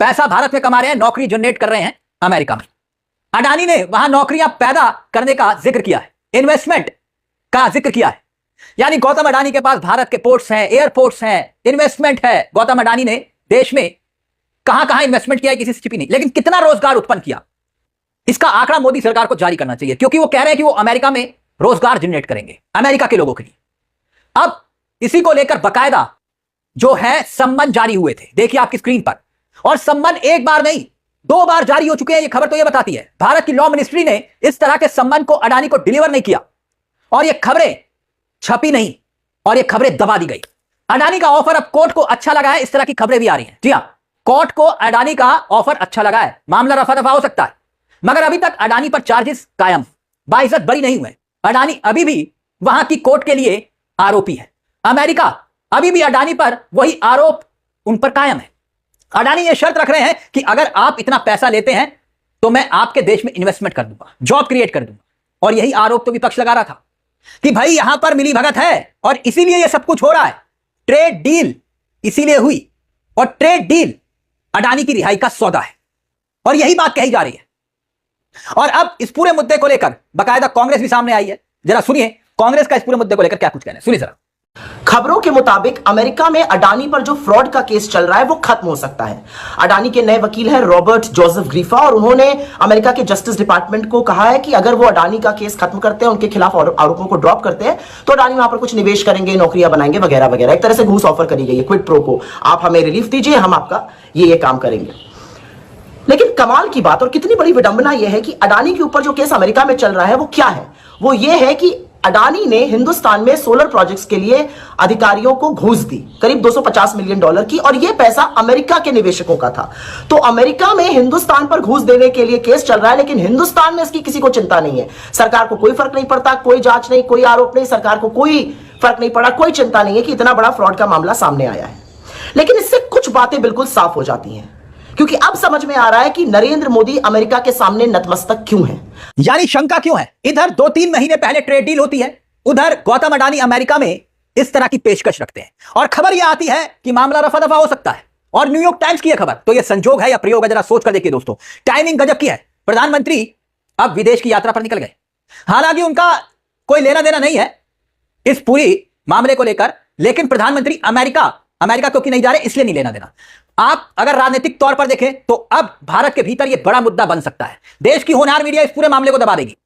पैसा भारत में कमा रहे हैं, नौकरी जनरेट कर रहे हैं अमेरिका में। अडानी ने वहां नौकरियां पैदा करने का जिक्र किया है, इन्वेस्टमेंट का जिक्र किया है। यानी गौतम अडानी के पास भारत के पोर्ट्स हैं, एयरपोर्ट्स हैं, इन्वेस्टमेंट है। गौतम अडानी ने देश में कहां कहां इन्वेस्टमेंट किया है किसी से छिपी नहीं, लेकिन कितना रोजगार उत्पन्न किया इसका आंकड़ा मोदी सरकार को जारी करना चाहिए, क्योंकि वो कह रहे हैं कि वो अमेरिका में रोजगार जनरेट करेंगे अमेरिका के लोगों के लिए। अब इसी को लेकर बकायदा जो है सम्मन जारी हुए थे, देखिए आपकी स्क्रीन पर। और सम्मन एक बार नहीं 2 बार जारी हो चुके हैं। ये खबर तो ये बताती है भारत की लॉ मिनिस्ट्री ने इस तरह के सम्मन को अडानी को डिलीवर नहीं किया, और ये खबरें छपी नहीं, और ये खबरें दबा दी गई। अडानी का ऑफर अब कोर्ट को अच्छा लगा है, इस तरह की खबरें भी आ रही हैं। जी हां, कोर्ट को अडानी का ऑफर अच्छा लगा है, मामला रफा दफा हो सकता है, मगर अभी तक अडानी पर चार्जेस कायम, बाइज्जत बरी नहीं हुए। अडानी अभी भी वहां की कोर्ट के लिए आरोपी है। अमेरिका अभी भी अडानी पर वही आरोप उन पर कायम है। अडानी ये शर्त रख रहे हैं कि अगर आप इतना पैसा लेते हैं तो मैं आपके देश में इन्वेस्टमेंट कर दूंगा, जॉब क्रिएट कर दूंगा। और यही आरोप तो विपक्ष लगा रहा था कि भाई यहां पर मिली भगत है और इसीलिए यह सब कुछ हो रहा है, ट्रेड डील इसीलिए हुई, और ट्रेड डील अडानी की रिहाई का सौदा है, और यही बात कही जा रही है। और अब इस पूरे मुद्दे को लेकर बाकायदा कांग्रेस भी सामने आई है। जरा सुनिए कांग्रेस का इस पूरे मुद्दे को लेकर क्या कुछ कहना है, सुनिए जरा। खबरों के मुताबिक अमेरिका में अडानी पर जो फ्रॉड का केस चल रहा है वो खत्म हो सकता है। अडानी के नए वकील हैं रॉबर्ट जोसेफ ग्रीफा, और उन्होंने अमेरिका के जस्टिस डिपार्टमेंट को कहा है कि अगर वो अडानी का केस खत्म करते हैं, उनके खिलाफ आरोपों को ड्रॉप करते हैं, तो अडानी वहां पर कुछ निवेश करेंगे, नौकरियां बनाएंगे वगैरह वगैरह। एक तरह से घूस ऑफर करी गई है, क्विड प्रो को, आप हमें रिलीफ दीजिए, हम आपका ये काम करेंगे। लेकिन कमाल की बात और कितनी बड़ी विडंबना यह है कि अडानी के ऊपर जो केस अमेरिका में चल रहा है वो क्या है, वो ये है कि अडानी ने हिंदुस्तान में सोलर प्रोजेक्ट्स के लिए अधिकारियों को घूस दी, करीब $250 मिलियन की, और यह पैसा अमेरिका के निवेशकों का था। तो अमेरिका में हिंदुस्तान पर घूस देने के लिए केस चल रहा है, लेकिन हिंदुस्तान में इसकी किसी को चिंता नहीं है। सरकार को कोई फर्क नहीं पड़ता, कोई जांच नहीं, कोई आरोप नहीं, सरकार को कोई फर्क नहीं पड़ा, कोई चिंता नहीं है कि इतना बड़ा फ्रॉड का मामला सामने आया है। लेकिन इससे कुछ बातें बिल्कुल साफ हो जाती हैं, क्योंकि अब समझ में आ रहा है कि नरेंद्र मोदी अमेरिका के सामने नतमस्तक क्यों है। यानी शंका क्यों है, इधर 2-3 महीने पहले ट्रेड डील होती है, उधर गौतम अडानी अमेरिका में इस तरह की पेशकश रखते हैं, और खबर यह आती है कि मामला रफा दफा हो सकता है। और न्यूयॉर्क टाइम्स की यह खबर, तो यह संजोग है या प्रयोग है, जरा सोच कर देखिए दोस्तों। टाइमिंग गजब की है। प्रधानमंत्री अब विदेश की यात्रा पर निकल गए, हालांकि उनका कोई लेना देना नहीं है इस पूरी मामले को लेकर, लेकिन प्रधानमंत्री अमेरिका क्योंकि नहीं जा रहे इसलिए नहीं लेना देना। आप अगर राजनीतिक तौर पर देखें तो अब भारत के भीतर यह बड़ा मुद्दा बन सकता है। देश की होनहार मीडिया इस पूरे मामले को दबा देगी।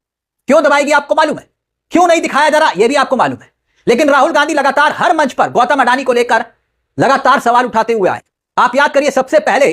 क्यों दबाएगी आपको मालूम है, क्यों नहीं दिखाया जा रहा यह भी आपको मालूम है। लेकिन राहुल गांधी लगातार हर मंच पर गौतम अडानी को लेकर लगातार सवाल उठाते हुए आए। आप याद करिए सबसे पहले